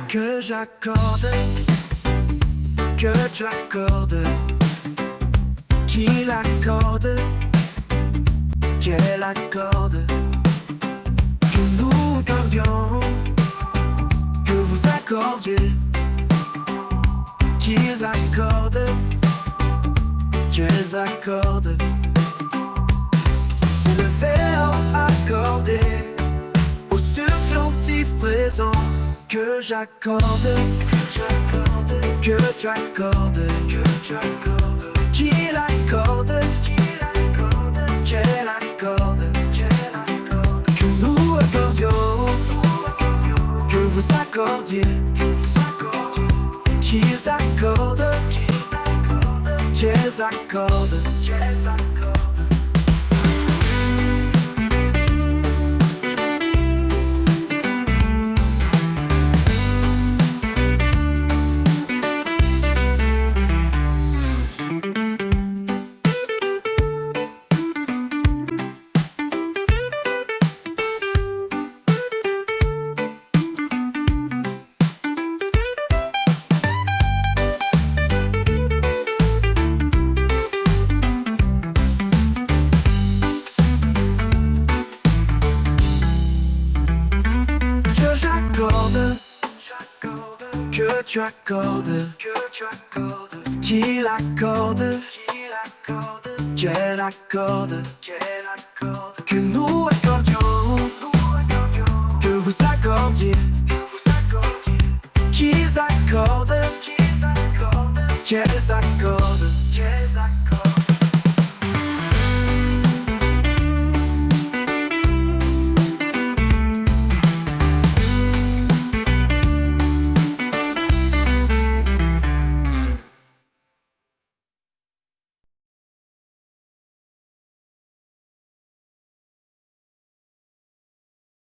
Que j'accorde, que j'accorde, qui l'accorde, qu'elle accorde, que nous accordions, que vous accordiez, qu'ils accordent, qu'elles accordent. C'est le verbe accordé au subjonctif présent. Que j'accorde, que tu accordes, qui l'accorde, qu'elle accorde, que nous accordions, que vous accordiez, qu'ils accordent, qu'elles accordent. Que tu accordes, qu'il accorde, qu'elle accorde, que nous accordions, que vous accordiez, qu'ils accordent, qu'elles accordent.